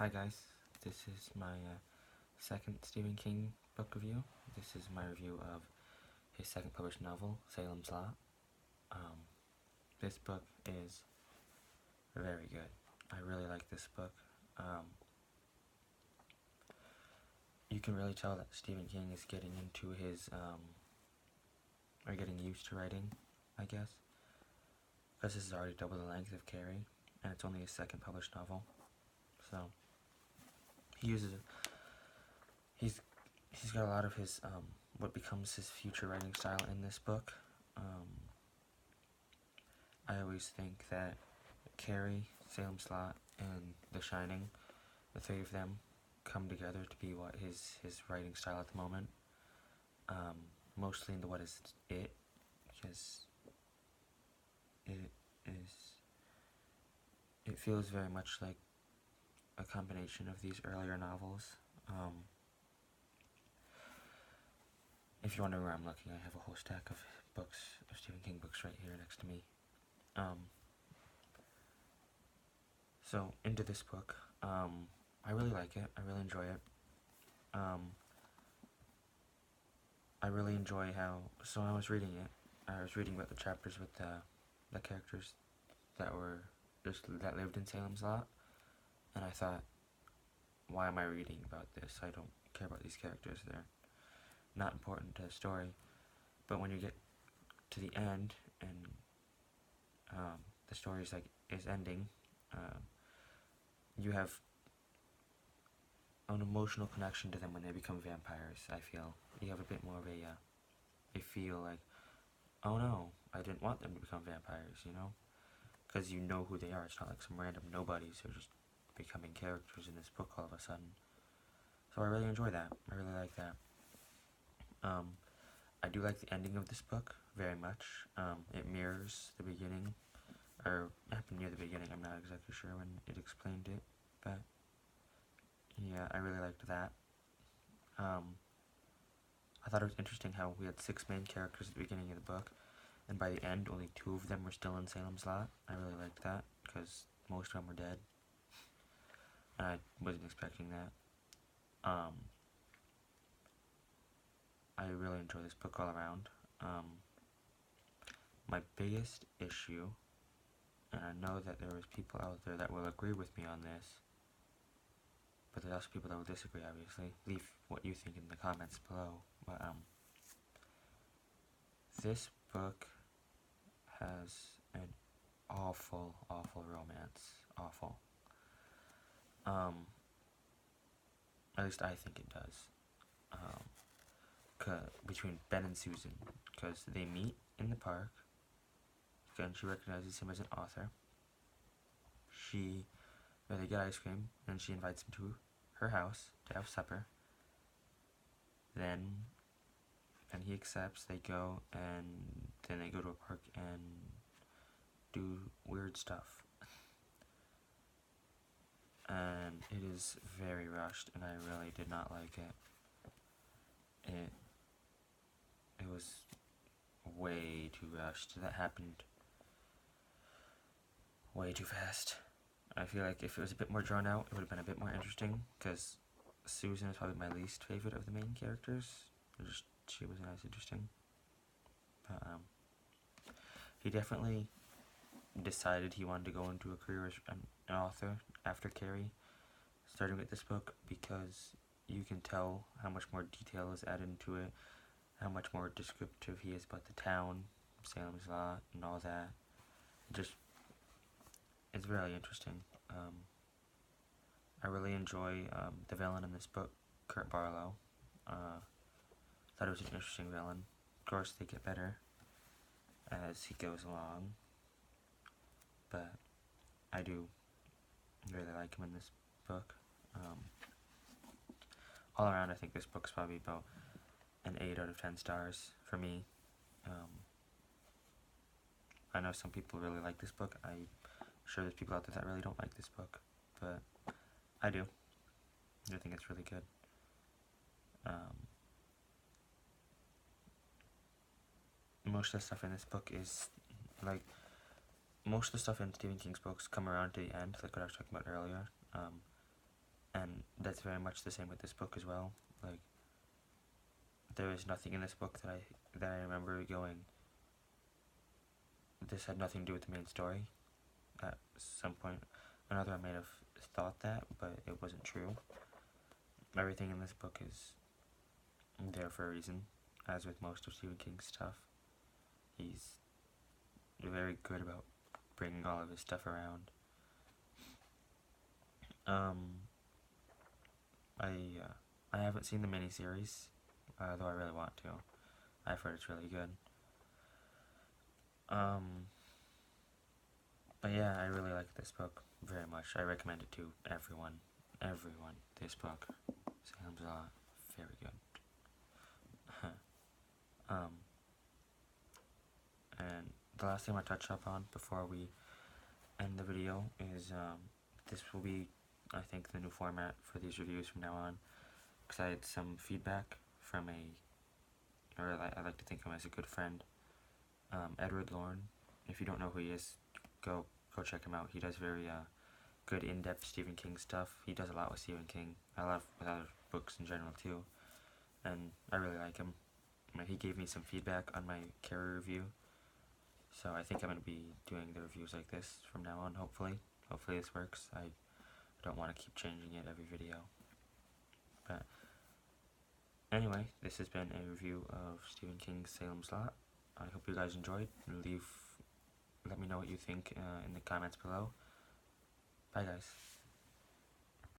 Hi guys, this is my second Stephen King book review. This is my review of his second published novel, Salem's Lot. This book is very good. I really like this book. You can really tell that Stephen King is getting into his, or getting used to writing, I guess. Because this is already double the length of Carrie, and it's only his second published novel. So, he's got a lot of his, what becomes his future writing style in this book. I always think that Carrie, Salem's Lot, and The Shining, the three of them come together to be what his writing style at the moment. Mostly into what is it, because it feels very much like a combination of these earlier novels. If you're wondering where I'm looking, I have a whole stack of books, of Stephen King books right here next to me. So, into this book, I really like it, I really enjoy it. I really enjoy how, so I was reading about the chapters with the characters that lived in Salem's Lot, and I thought, why am I reading about this? I don't care about these characters, they're not important to the story. But when you get to the end, and the story is ending, you have an emotional connection to them when they become vampires. I feel you have a bit more of a feel like, oh no, I didn't want them to become vampires, because you know who they are. It's not like some random nobodies who are just becoming characters in this book all of a sudden. So I really enjoy that. I really like that. I do like the ending of this book very much. It mirrors the beginning, or happened near the beginning. I'm not exactly sure when it explained it, but yeah, I really liked that. I thought it was interesting how we had 6 main characters at the beginning of the book, and by the end, only 2 of them were still in Salem's Lot. I really liked that, because most of them were dead, and I wasn't expecting that. I really enjoy this book all around. My biggest issue, and I know that there is people out there that will agree with me on this, but there's also people that will disagree, obviously. Leave what you think in the comments below. But, this book has an awful, awful romance. Awful. At least I think it does. Between Ben and Susan, because they meet in the park, and she recognizes him as an author. They get ice cream, and she invites him to her house to have supper. Then he accepts, they go, and then they go to a park and do weird stuff. And it is very rushed, and I really did not like it. It was way too rushed. That happened way too fast. I feel like if it was a bit more drawn out, it would have been a bit more interesting, because Susan is probably my least favorite of the main characters. She wasn't as interesting. But, he definitely decided he wanted to go into a career as an author after Carrie, starting with this book, because you can tell how much more detail is added into it, how much more descriptive he is about the town, Salem's Lot, and all that. It's really interesting. I really enjoy the villain in this book, Kurt Barlow. Thought it was an interesting villain. Of course, they get better as he goes along, but I do really like him in this book. All around, I think this book's probably about an 8 out of 10 stars for me. I know some people really like this book. I'm sure there's people out there that really don't like this book, but I do. I think it's really good. Most of the stuff in this book is, most of the stuff in Stephen King's books come around to the end, like what I was talking about earlier. And that's very much the same with this book as well. Like, there is nothing in this book that I remember going, this had nothing to do with the main story. At some point or another, I may have thought that, but it wasn't true. Everything in this book is there for a reason, as with most of Stephen King's stuff. He's very good about bringing all of his stuff around. I haven't seen the miniseries, though I really want to. I've heard it's really good. But yeah, I really like this book very much. I recommend it to everyone. This book, Salem's Lot, very good. And the last thing I want to touch up on before we end the video is this will be, I think, the new format for these reviews from now on, because I had some feedback from I like to think of him as a good friend, Edward Lorne. If you don't know who he is, go check him out. He does very good in-depth Stephen King stuff. He does a lot with Stephen King, a lot with other books in general too, and I really like him. He gave me some feedback on my Carrie review, so I think I'm going to be doing the reviews like this from now on, hopefully. Hopefully this works. I don't want to keep changing it every video. But anyway, this has been a review of Stephen King's Salem's Lot. I hope you guys enjoyed. Let me know what you think in the comments below. Bye guys.